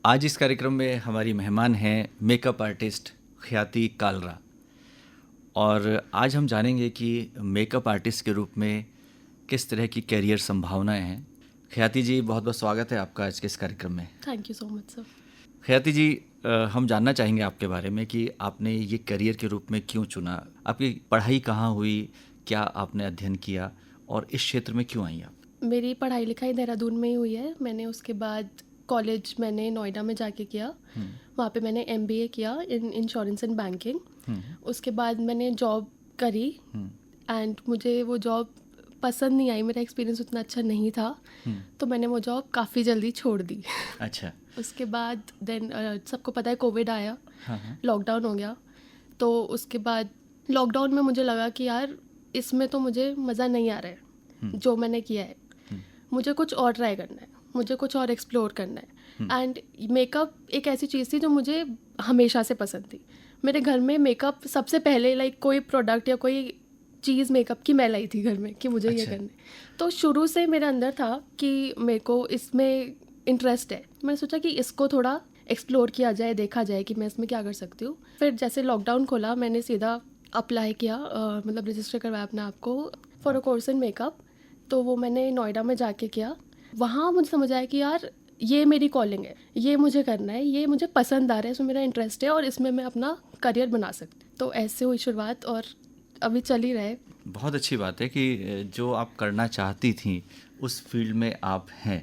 आज इस कार्यक्रम में हमारी मेहमान हैं मेकअप आर्टिस्ट ख्याति कालरा। और आज हम जानेंगे कि मेकअप आर्टिस्ट के रूप में किस तरह की कैरियर संभावनाएं हैं। ख्याति जी, बहुत बहुत स्वागत है आपका आज के इस कार्यक्रम में। Thank you so much sir. ख्याति जी, हम जानना चाहेंगे आपके बारे में कि आपने ये करियर के रूप में क्यों चुना, आपकी पढ़ाई कहाँ हुई, क्या आपने अध्ययन किया और इस क्षेत्र में क्यों आई आप? मेरी पढ़ाई लिखाई देहरादून में ही हुई है। मैंने उसके बाद कॉलेज मैंने नोएडा में जाके किया। वहाँ पे मैंने MBA किया इन इंश्योरेंस एंड बैंकिंग। उसके बाद मैंने जॉब करी एंड मुझे वो जॉब पसंद नहीं आई, मेरा एक्सपीरियंस उतना अच्छा नहीं था, तो मैंने वो जॉब काफ़ी जल्दी छोड़ दी। अच्छा। उसके बाद देन सबको पता है कोविड आया, लॉकडाउन हो गया। तो उसके बाद लॉकडाउन में मुझे लगा कि यार इसमें तो मुझे मज़ा नहीं आ रहा है जो मैंने किया है, मुझे कुछ और ट्राई करना है, मुझे कुछ और एक्सप्लोर करना है। एंड मेकअप एक ऐसी चीज़ थी जो मुझे हमेशा से पसंद थी। मेरे घर में मेकअप सबसे पहले लाइक कोई प्रोडक्ट या कोई चीज़ मेकअप की मैं लाई थी घर में कि मुझे ये करना है। तो शुरू से मेरे अंदर था कि मेरे को इसमें इंटरेस्ट है। मैंने सोचा कि इसको थोड़ा एक्सप्लोर किया जाए, देखा जाए कि मैं इसमें क्या कर सकती हूँ। फिर जैसे लॉकडाउन खोला, मैंने सीधा अप्लाई किया, मतलब रजिस्टर करवाया अपने आप को for a course in makeup. तो वो मैंने नोएडा में जाके किया। वहाँ मुझे समझ आया कि यार ये मेरी कॉलिंग है, ये मुझे करना है, ये मुझे पसंद आ रहा है, इसमें मेरा इंटरेस्ट है और इसमें मैं अपना करियर बना सकती। तो ऐसे हुई शुरुआत और अभी चल ही रहे। बहुत अच्छी बात है कि जो आप करना चाहती थी उस फील्ड में आप हैं।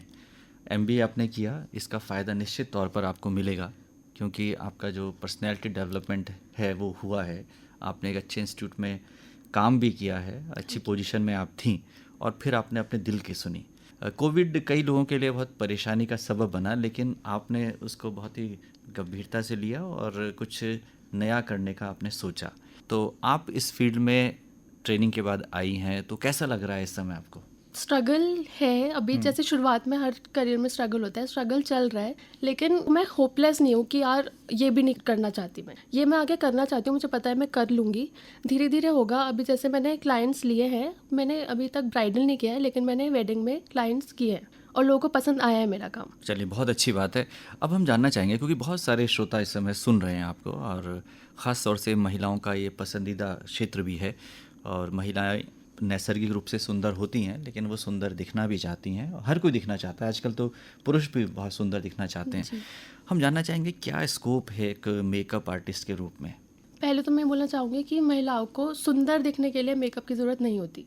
MBA आपने किया, इसका फ़ायदा निश्चित तौर पर आपको मिलेगा क्योंकि आपका जो पर्सनैलिटी डेवलपमेंट है वो हुआ है। आपने एक अच्छे इंस्टीट्यूट में काम भी किया है, अच्छी पोजीशन में आप थीं और फिर आपने अपने दिल की सुनी। कोविड कई लोगों के लिए बहुत परेशानी का सबब बना, लेकिन आपने उसको बहुत ही गंभीरता से लिया और कुछ नया करने का आपने सोचा। तो आप इस फील्ड में ट्रेनिंग के बाद आई हैं, तो कैसा लग रहा है इस समय आपको? स्ट्रगल है अभी, जैसे शुरुआत में हर करियर में स्ट्रगल होता है, स्ट्रगल चल रहा है, लेकिन मैं होपलेस नहीं हूँ कि यार ये भी नहीं करना चाहती, मैं ये मैं आगे करना चाहती हूँ, मुझे पता है मैं कर लूँगी, धीरे धीरे होगा। अभी जैसे मैंने क्लाइंट्स लिए हैं, मैंने अभी तक ब्राइडल नहीं किया है लेकिन मैंने वेडिंग में क्लाइंट्स किए हैं और लोगों को पसंद आया है मेरा काम। चलिए, बहुत अच्छी बात है। अब हम जानना चाहेंगे क्योंकि बहुत सारे श्रोता इस समय सुन रहे हैं आपको और ख़ास तौर से महिलाओं का ये पसंदीदा क्षेत्र भी है और महिलाएं नैसर्गिक रूप से सुंदर होती हैं, लेकिन वो सुंदर दिखना भी चाहती हैं। हर कोई दिखना चाहता है, आजकल तो पुरुष भी बहुत सुंदर दिखना चाहते हैं। हम जानना चाहेंगे क्या स्कोप है एक मेकअप आर्टिस्ट के रूप में? पहले तो मैं बोलना चाहूँगी कि महिलाओं को सुंदर दिखने के लिए मेकअप की ज़रूरत नहीं होती।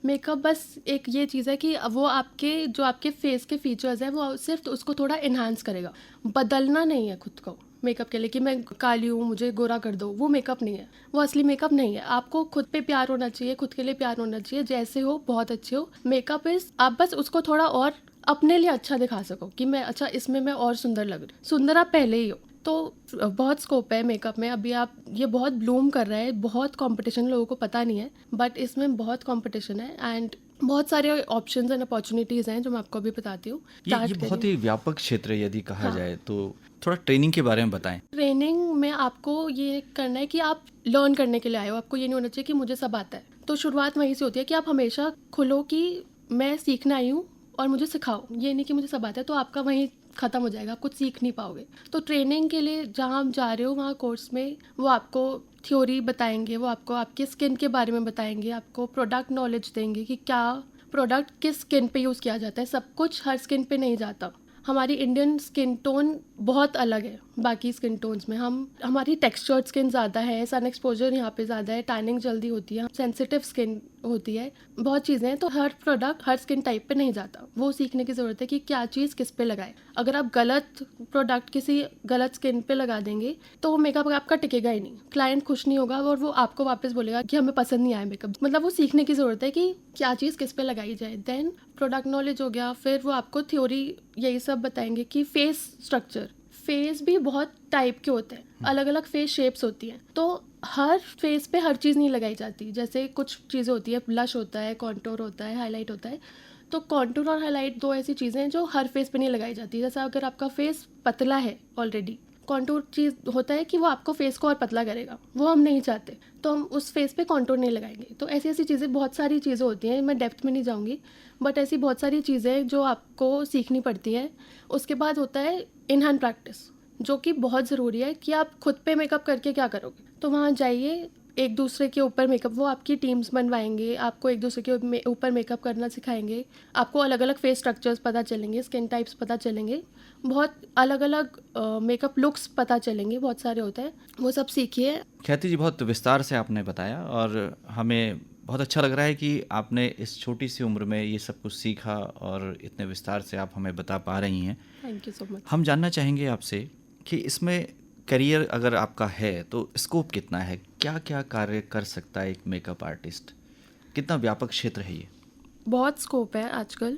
मेकअप बस एक ये चीज़ है कि वो आपके जो आपके फेस के फीचर्स हैं वो सिर्फ उसको थोड़ा इन्हांस करेगा, बदलना नहीं है खुद को मेकअप के लिए कि मैं काली हूँ मुझे गोरा कर दो। वो मेकअप नहीं है, वो असली मेकअप नहीं है। आपको खुद पे प्यार होना चाहिए, खुद के लिए प्यार होना चाहिए, जैसे हो बहुत अच्छे हो। मेकअप इज आप बस उसको थोड़ा और अपने लिए अच्छा दिखा सको कि मैं अच्छा इसमें मैं और सुंदर लग रही हूँ। सुंदर आप पहले ही हो। तो बहुत स्कोप है मेकअप में। अभी आप ये बहुत ब्लूम कर रहा है, बहुत कंपटीशन, लोगों को पता नहीं है बट इसमें बहुत कंपटीशन है एंड बहुत सारे ऑप्शंस एंड अपॉर्चुनिटीज़ हैं जो मैं आपको अभी बताती हूँ। ये बहुत ही व्यापक क्षेत्र है यदि कहा जाए तो। थोड़ा ट्रेनिंग के बारे में बताएं। ट्रेनिंग में आपको ये करना है कि आप लर्न करने के लिए आए हो, आपको ये नहीं होना चाहिए कि मुझे सब आता है। तो शुरुआत वहीं से होती है कि आप हमेशा खुलो कि मैं सीखना आई हूँ और मुझे सिखाओ, ये नहीं कि मुझे सब आता है, तो आपका वहीं ख़त्म हो जाएगा, आप कुछ सीख नहीं पाओगे। तो ट्रेनिंग के लिए जहाँ आप जा रहे हो वहाँ कोर्स में वो आपको थ्योरी बताएंगे, वो आपको आपके स्किन के बारे में बताएंगे, आपको प्रोडक्ट नॉलेज देंगे कि क्या प्रोडक्ट किस स्किन पे यूज़ किया जाता है। सब कुछ हर स्किन पे नहीं जाता। हमारी इंडियन स्किन टोन बहुत अलग है बाकी स्किन टोन्स में। हमारी टेक्सचर्ड स्किन ज़्यादा है, सन एक्सपोजर यहाँ पे ज़्यादा है, टैनिंग जल्दी होती है, सेंसिटिव स्किन होती है, बहुत चीज़ें हैं। तो हर प्रोडक्ट हर स्किन टाइप पे नहीं जाता। वो सीखने की ज़रूरत है कि क्या चीज़ किस पे लगाए। अगर आप गलत प्रोडक्ट किसी गलत स्किन पे लगा देंगे तो मेकअप आपका टिकेगा ही नहीं, क्लाइंट खुश नहीं होगा और वो आपको वापस बोलेगा कि हमें पसंद नहीं आया मेकअप। मतलब वो सीखने की ज़रूरत है कि क्या चीज़ किस पे लगाई जाए। देन प्रोडक्ट नॉलेज हो गया, फिर वो आपको थ्योरी यही सब बताएंगे कि फेस स्ट्रक्चर, फेस भी बहुत टाइप के होते हैं, अलग अलग फेस शेप्स होती हैं। तो हर फेस पे हर चीज़ नहीं लगाई जाती। जैसे कुछ चीज़ें होती है, ब्लश होता है, कॉन्टूर होता है, हाईलाइट होता है। तो कॉन्टूर और हाईलाइट दो ऐसी चीज़ें हैं जो हर फेस पे नहीं लगाई जाती। जैसे अगर आपका फेस पतला है ऑलरेडी, कॉन्टूर चीज़ होता है कि वो आपको फेस को और पतला करेगा, वो हम नहीं चाहते, तो हम उस फेस पे कॉन्टूर नहीं लगाएंगे। तो ऐसी ऐसी चीज़ें, बहुत सारी चीज़ें होती हैं, मैं डेप्थ में नहीं जाऊँगी, बट ऐसी बहुत सारी चीज़ें जो आपको सीखनी पड़ती हैं। उसके बाद होता है इन हैंड प्रैक्टिस, जो कि बहुत ज़रूरी है कि आप खुद पे मेकअप करके क्या करोगे। तो वहाँ जाइए, एक दूसरे के ऊपर मेकअप, वो आपकी टीम्स बनवाएंगे, आपको एक दूसरे के ऊपर मेकअप करना सिखाएंगे, आपको अलग अलग फेस स्ट्रक्चर्स पता चलेंगे, स्किन टाइप्स पता चलेंगे, बहुत अलग अलग मेकअप लुक्स पता चलेंगे, बहुत सारे होते हैं, वो सब सीखिए। ख्याति जी, बहुत विस्तार से आपने बताया और हमें बहुत अच्छा लग रहा है कि आपने इस छोटी सी उम्र में ये सब कुछ सीखा और इतने विस्तार से आप हमें बता पा रही हैं। Thank you so much. हम जानना चाहेंगे आपसे कि इसमें करियर अगर आपका है तो स्कोप कितना है, क्या क्या कार्य कर सकता है एक मेकअप आर्टिस्ट, कितना व्यापक क्षेत्र है ये? बहुत स्कोप है आजकल,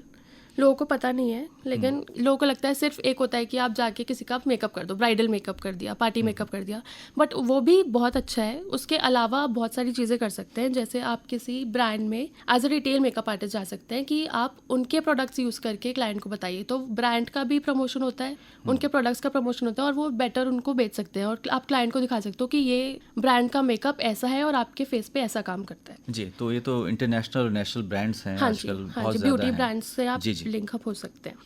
लोगों को पता नहीं है, लेकिन लोगों को लगता है सिर्फ एक होता है कि आप जाके किसी का मेकअप कर दो, ब्राइडल मेकअप कर दिया, पार्टी मेकअप कर दिया, बट वो भी बहुत अच्छा है। उसके अलावा आप बहुत सारी चीज़ें कर सकते हैं, जैसे आप किसी ब्रांड में as a retail makeup artist जा सकते हैं कि आप उनके प्रोडक्ट्स यूज़ करके क्लाइंट को बताइए, तो ब्रांड का भी प्रमोशन होता है, उनके प्रोडक्ट्स का प्रमोशन होता है, और वो बेटर उनको बेच सकते हैं, और आप क्लाइंट को दिखा सकते हो कि ये ब्रांड का मेकअप ऐसा है और आपके फेस पे ऐसा काम करता है। जी, तो ये तो इंटरनेशनल और नेशनल ब्रांड्स हैं हाँ जी, आजकल, हाँ बहुत जी, ज़्यादा ब्यूटी हैं। ब्रांड्स से आप जी जी। लिंकअप हो सकते हैं।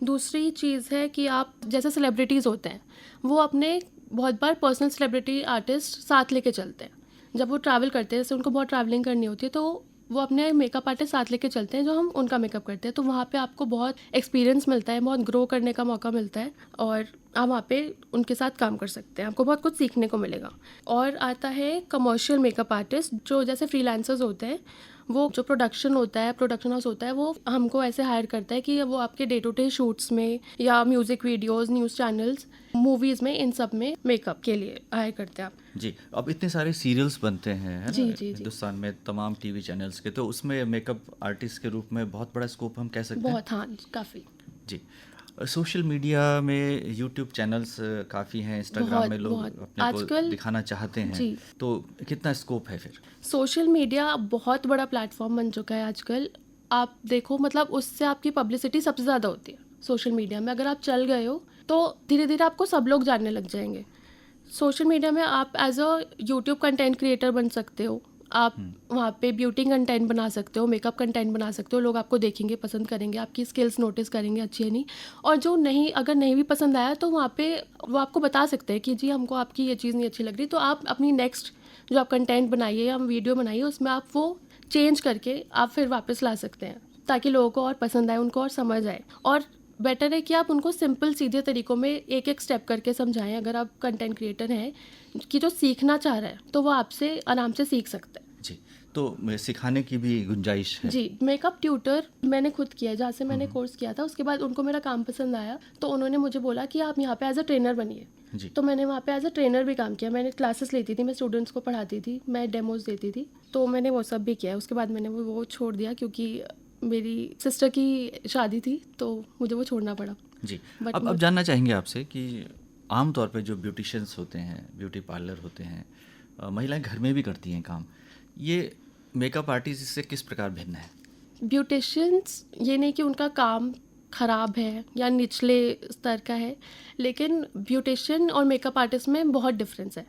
दूसरी चीज़ है कि आप जैसे सेलिब्रिटीज़ होते हैं, वो अपने बहुत बार पर्सनल सेलिब्रिटी आर्टिस्ट साथ लेके चलते हैं। जब वो ट्रैवल करते हैं, जैसे उनको बहुत ट्रैवलिंग करनी होती है, तो वो अपने मेकअप आर्टिस्ट साथ लेके चलते हैं जो हम उनका मेकअप करते हैं, तो वहाँ पे आपको बहुत एक्सपीरियंस मिलता है, बहुत ग्रो करने का मौका मिलता है, और आप वहाँ पे उनके साथ काम कर सकते हैं, आपको बहुत कुछ सीखने को मिलेगा। और आता है कमर्शियल मेकअप आर्टिस्ट, जो जैसे फ्रीलांसर्स होते हैं, वो जो प्रोडक्शन होता है, प्रोडक्शन हाउस होता है, वो हमको ऐसे हायर करता है कि वो आपके डे टू डे शूट्स में या music videos, news channels, movies में, इन सब में मेकअप के लिए हायर करते हैं आप। जी, अब इतने सारे सीरियल्स बनते हैं, है जी ना, जी जी, हिंदुस्तान में तमाम टीवी चैनल्स के, तो उसमें मेकअप आर्टिस्ट के रूप में बहुत बड़ा स्कोप हम कह सकते हैं। बहुत, हाँ, काफ़ी। जी, सोशल मीडिया में यूट्यूब चैनल्स काफ़ी हैं, इंस्टाग्राम बहुत में लोग बहुत अपने को आजकल। दिखाना चाहते हैं, जी, तो कितना स्कोप है फिर? सोशल मीडिया बहुत बड़ा प्लेटफॉर्म बन चुका है आजकल। आप देखो, मतलब उससे आपकी पब्लिसिटी सबसे ज़्यादा होती है सोशल मीडिया में। अगर आप चल गए हो तो धीरे धीरे आपको सब लोग जानने लग जाएंगे। सोशल मीडिया में आप as a YouTube content creator बन सकते हो, आप वहाँ पे ब्यूटी कंटेंट बना सकते हो, मेकअप कंटेंट बना सकते हो, लोग आपको देखेंगे, पसंद करेंगे, आपकी स्किल्स नोटिस करेंगे, अच्छी है नहीं, और जो नहीं, अगर नहीं भी पसंद आया तो वहाँ पे वो आपको बता सकते हैं कि जी हमको आपकी ये चीज़ नहीं अच्छी लग रही, तो आप अपनी नेक्स्ट जो आप कंटेंट बनाइए या वीडियो बनाइए, उसमें आप वो चेंज करके आप फिर वापस ला सकते हैं, ताकि लोगों को और पसंद आए, उनको और समझ आए। और बेटर है कि आप उनको सिंपल सीधे तरीक़ों में एक एक स्टेप करके समझाएं। अगर आप कंटेंट क्रिएटर हैं कि जो सीखना चाह रहा है, तो वो आपसे आराम से सीख सकता है। जी, तो सिखाने की भी गुंजाइश है? जी, मेकअप ट्यूटर मैंने खुद किया है, जहाँ से मैंने कोर्स किया था, उसके बाद उनको मेरा काम पसंद आया, तो उन्होंने मुझे बोला कि आप यहाँ पे एज अ ट्रेनर बनिए। जी, तो मैंने वहाँ पे एज अ ट्रेनर भी काम किया, मैंने क्लासेस लेती थी, मैं स्टूडेंट्स को पढ़ाती थी, मैं डेमोज देती थी, तो मैंने वो सब भी किया है। उसके बाद मैंने वो छोड़ दिया, क्योंकि मेरी सिस्टर की शादी थी, तो मुझे वो छोड़ना पड़ा। जी। बट अब जानना चाहेंगे आपसे कि आम तौर पे जो ब्यूटिशियंस होते हैं, ब्यूटी पार्लर होते हैं, महिलाएं घर में भी करती हैं काम, ये मेकअप आर्टिस्ट से किस प्रकार भिन्न है? ब्यूटिशियंस, ये नहीं कि उनका काम ख़राब है या निचले स्तर का है, लेकिन ब्यूटिशियन और मेकअप आर्टिस्ट में बहुत डिफरेंस है।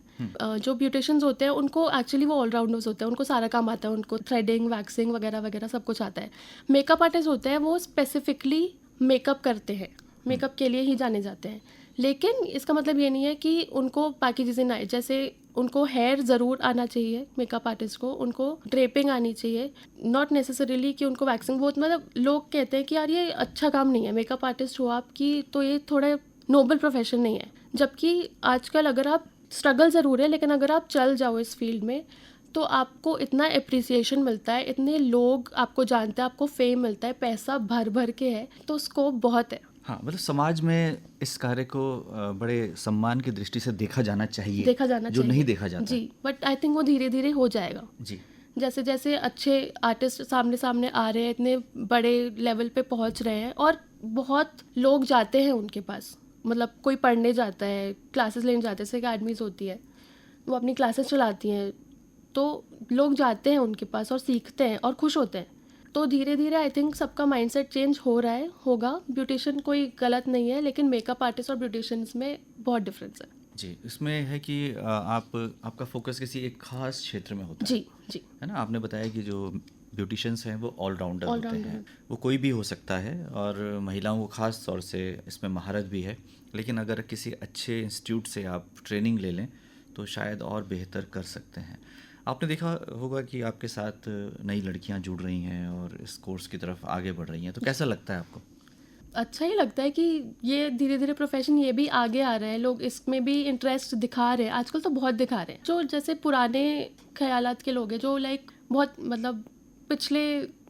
जो ब्यूटिशियंस होते हैं उनको एक्चुअली वो ऑलराउंडर्स होते हैं, उनको सारा काम आता है, उनको थ्रेडिंग, वैक्सिंग वगैरह वगैरह सब कुछ आता है। मेकअप आर्टिस्ट होते हैं वो स्पेसिफिकली मेकअप करते हैं, मेकअप के लिए ही जाने जाते हैं, लेकिन इसका मतलब ये नहीं है कि उनको बाकी चीज़ें ना आए। जैसे उनको हेयर ज़रूर आना चाहिए मेकअप आर्टिस्ट को, उनको ड्रेपिंग आनी चाहिए, नॉट नेसेसरीली कि उनको वैक्सिंग। बहुत मतलब लोग कहते हैं कि यार ये अच्छा काम नहीं है, मेकअप आर्टिस्ट हो आपकी, तो ये थोड़ा नोबल प्रोफेशन नहीं है। जबकि आजकल अगर आप स्ट्रगल ज़रूर है, लेकिन अगर आप चल जाओ इस फील्ड में, तो आपको इतना अप्रिसिएशन मिलता है, इतने लोग आपको जानते हैं, आपको फेम मिलता है, पैसा भर भर के है, तो स्कोप बहुत है। हाँ, मतलब समाज में इस कार्य को बड़े सम्मान की दृष्टि से देखा जाना चाहिए, देखा जाना जो चाहिए, नहीं देखा जाता। जी, बट आई थिंक वो धीरे धीरे हो जाएगा। जी, जैसे जैसे अच्छे आर्टिस्ट सामने सामने आ रहे हैं, इतने बड़े लेवल पे पहुंच रहे हैं, और बहुत लोग जाते हैं उनके पास, मतलब कोई पढ़ने जाता है, क्लासेस लेने जाते हैं, जैसे अकेडमीज होती है, वो अपनी क्लासेस चलाती हैं, तो लोग जाते हैं उनके पास और सीखते हैं और खुश होते हैं। तो धीरे धीरे आई थिंक सबका माइंडसेट चेंज हो रहा है, होगा। ब्यूटिशियन कोई गलत नहीं है, लेकिन मेकअप आर्टिस्ट और ब्यूटिशियंस में बहुत डिफरेंस है। जी, इसमें है कि आपका फोकस किसी एक खास क्षेत्र में होता है। जी जी, है ना, आपने बताया कि जो ब्यूटिशियंस हैं वो ऑलराउंडर होते ऑलराउंडर हैं, वो कोई भी हो सकता है और महिलाओं को ख़ास तौर से इसमें महारत भी है। लेकिन अगर किसी अच्छे इंस्टीट्यूट से आप ट्रेनिंग ले लें तो शायद और बेहतर कर सकते हैं। आपने देखा होगा कि आपके साथ नई लड़कियां जुड़ रही हैं और इस कोर्स की तरफ आगे बढ़ रही हैं, तो कैसा लगता है आपको? अच्छा ही लगता है कि ये धीरे धीरे प्रोफेशन ये भी आगे आ रहा है, लोग इसमें भी इंटरेस्ट दिखा रहे हैं, आजकल तो बहुत दिखा रहे हैं। जो जैसे पुराने ख्यालात के लोग हैं, जो लाइक बहुत मतलब पिछले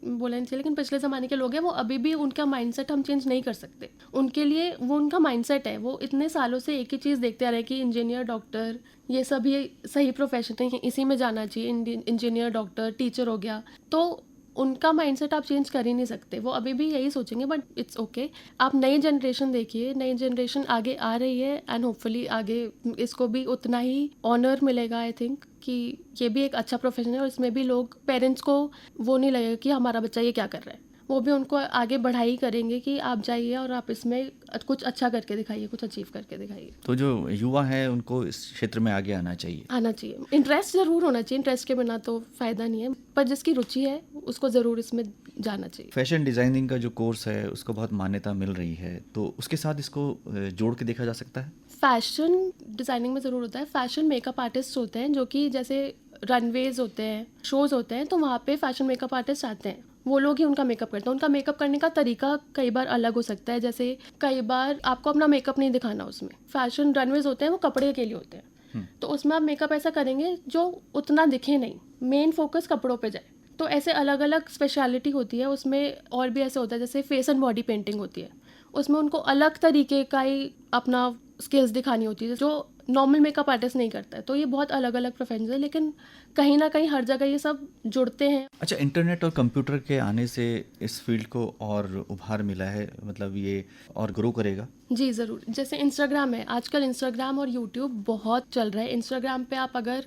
बोलना नहीं चाहिए लेकिन पिछले ज़माने के लोग हैं, वो अभी भी उनका माइंडसेट हम चेंज नहीं कर सकते। उनके लिए वो उनका माइंडसेट है, वो इतने सालों से एक ही चीज़ देखते आ रहे हैं कि इंजीनियर, डॉक्टर, ये सब ये सही प्रोफेशन है, इसी में जाना चाहिए, इंजीनियर, डॉक्टर, टीचर हो गया। तो उनका माइंडसेट आप चेंज कर ही नहीं सकते, वो अभी भी यही सोचेंगे, बट इट्स ओके। आप नई जनरेशन देखिए, नई जनरेशन आगे आ रही है एंड होपफुली आगे इसको भी उतना ही ऑनर मिलेगा। आई थिंक कि ये भी एक अच्छा प्रोफेशन है और इसमें भी लोग, पेरेंट्स को वो नहीं लगेगा कि हमारा बच्चा ये क्या कर रहा है, वो भी उनको आगे बढ़ाई करेंगे कि आप जाइए और आप इसमें कुछ अच्छा करके दिखाइए, कुछ अचीव करके दिखाइए। तो जो युवा हैं उनको इस क्षेत्र में आगे आना चाहिए। आना चाहिए, इंटरेस्ट ज़रूर होना चाहिए, इंटरेस्ट के बिना तो फ़ायदा नहीं है, पर जिसकी रुचि है उसको ज़रूर इसमें जाना चाहिए। फैशन डिज़ाइनिंग का जो कोर्स है उसको बहुत मान्यता मिल रही है, तो उसके साथ इसको जोड़ के देखा जा सकता है। फैशन डिज़ाइनिंग में ज़रूर होता है, फैशन मेकअप आर्टिस्ट होते हैं जो कि जैसे रनवेज होते हैं, शोज़ होते हैं, तो वहाँ पे फैशन मेकअप आर्टिस्ट आते हैं, वो लोग ही उनका मेकअप करते हैं। उनका मेकअप करने का तरीका कई बार अलग हो सकता है, जैसे कई बार आपको अपना मेकअप नहीं दिखाना उसमें। फैशन रनवेज होते हैं वो कपड़े के लिए होते हैं, तो उसमें आप मेकअप ऐसा करेंगे जो उतना दिखे नहीं, मेन फोकस कपड़ों पे जाए। तो ऐसे अलग अलग स्पेशलिटी होती है उसमें, और भी ऐसे होता है जैसे फेस एंड बॉडी पेंटिंग होती है, उसमें उनको अलग तरीके का ही अपना स्किल्स दिखानी होती है जो नॉर्मल मेकअप आर्टिस्ट नहीं करता है। तो ये बहुत अलग अलग प्रोफेशन है, लेकिन कहीं ना कहीं हर जगह ये सब जुड़ते हैं। अच्छा, इंटरनेट और कंप्यूटर के आने से इस फील्ड को और उभार मिला है, मतलब ये और ग्रो करेगा? जी ज़रूर। जैसे इंस्टाग्राम है, आजकल इंस्टाग्राम और यूट्यूब बहुत चल रहा है। इंस्टाग्राम पे आप अगर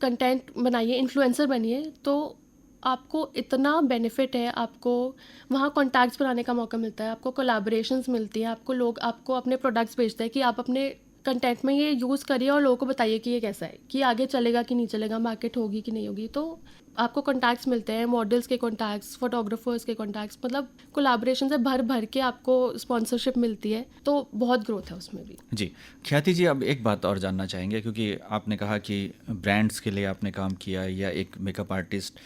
कंटेंट बनाइए, इन्फ्लुएंसर बनिए, तो आपको इतना बेनिफिट है, आपको वहाँ कॉन्टैक्ट्स बनाने का मौका मिलता है, आपको कोलैबोरेशंस मिलती हैं, आपको लोग आपको अपने प्रोडक्ट्स भेजते हैं कि आप अपने कंटेंट में ये यूज़ करिए और लोगों को बताइए कि ये कैसा है, कि आगे चलेगा कि नहीं चलेगा, मार्केट होगी कि नहीं होगी। तो आपको कॉन्टैक्ट्स मिलते हैं, मॉडल्स के कॉन्टैक्ट्स, फोटोग्राफर्स के कॉन्टैक्ट्स, मतलब कोलैबोरेशन से भर भर के आपको स्पॉन्सरशिप मिलती है, तो बहुत ग्रोथ है उसमें भी। जी, ख्याति जी, अब एक बात और जानना चाहेंगे, क्योंकि आपने कहा कि ब्रांड्स के लिए आपने काम किया या एक मेकअप आर्टिस्ट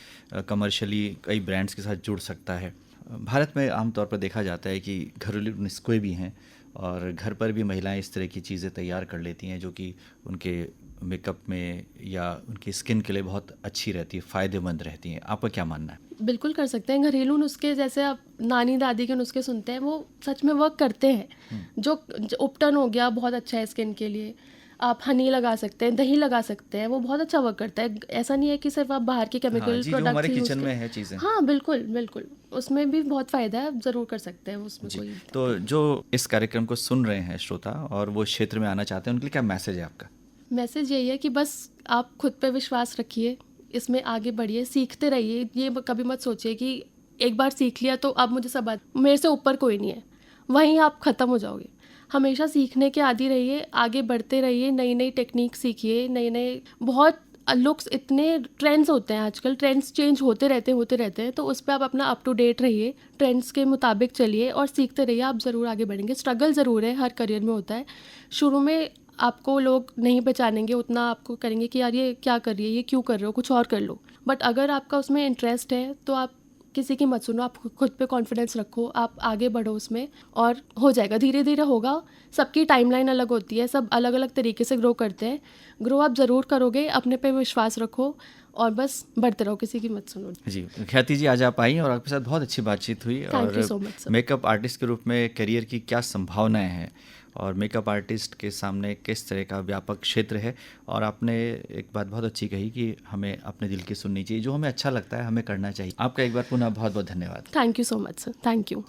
कमर्शियली कई ब्रांड्स के साथ जुड़ सकता है। भारत में आमतौर पर देखा जाता है कि घरेलू नुस्खे भी हैं और घर पर भी महिलाएं इस तरह की चीज़ें तैयार कर लेती हैं जो कि उनके मेकअप में या उनकी स्किन के लिए बहुत अच्छी रहती है, फ़ायदेमंद रहती हैं। आपका क्या मानना है? बिल्कुल कर सकते हैं। घरेलू नुस्खे जैसे आप नानी दादी के नुस्खे सुनते हैं, वो सच में वर्क करते हैं। जो उपटन हो गया, बहुत अच्छा है स्किन के लिए। आप हनी लगा सकते हैं, दही लगा सकते हैं, वो बहुत अच्छा वर्क करता है। ऐसा नहीं है कि सिर्फ आप बाहर के केमिकल हाँ जी, जो हमारे प्रोडक्ट्स यूज़ किचन में करें। है चीज़ें। हाँ बिल्कुल बिल्कुल, उसमें भी बहुत फ़ायदा है, आप ज़रूर कर सकते हैं उसमें जी, कोई। तो जो इस कार्यक्रम को सुन रहे हैं श्रोता और वो क्षेत्र में आना चाहते हैं, उनके लिए क्या मैसेज है आपका? मैसेज यही है कि बस आप खुद पे विश्वास रखिए, इसमें आगे बढ़िए, सीखते रहिए। ये कभी मत सोचिए कि एक बार सीख लिया तो अब मुझे सब मेरे से ऊपर कोई नहीं है, वहीं आप ख़त्म हो जाओगे। हमेशा सीखने के आदी रहिए, आगे बढ़ते रहिए, नई नई टेक्निक सीखिए, नए नए बहुत लुक्स, इतने ट्रेंड्स होते हैं आजकल, ट्रेंड्स चेंज होते रहते हैं, तो उस पर आप अपना अप टू डेट रहिए, ट्रेंड्स के मुताबिक चलिए और सीखते रहिए, आप ज़रूर आगे बढ़ेंगे। स्ट्रगल ज़रूर है, हर करियर में होता है। शुरू में आपको लोग नहीं पहचानेंगे, उतना आपको करेंगे कि यार ये क्या कर रही है, ये क्यों कर रहे हो, कुछ और कर लो। बट अगर आपका उसमें इंटरेस्ट है तो आप किसी की मत सुनो, आप खुद पे कॉन्फिडेंस रखो, आप आगे बढ़ो उसमें और हो जाएगा, धीरे धीरे होगा। सबकी टाइमलाइन अलग होती है, सब अलग अलग तरीके से ग्रो करते हैं। ग्रो आप ज़रूर करोगे, अपने पे विश्वास रखो और बस बढ़ते रहो, किसी की मत सुनो। जी, ख्याति जी, आज आप आई और आपके साथ बहुत अच्छी बातचीत हुई। Thank you so much sir. Makeup artist के रूप में करियर की क्या संभावनाएं हैं और मेकअप आर्टिस्ट के सामने किस तरह का व्यापक क्षेत्र है, और आपने एक बात बहुत अच्छी कही कि हमें अपने दिल की सुननी चाहिए, जो हमें अच्छा लगता है हमें करना चाहिए। आपका एक बार पुनः बहुत बहुत धन्यवाद। Thank you so much sir, thank you.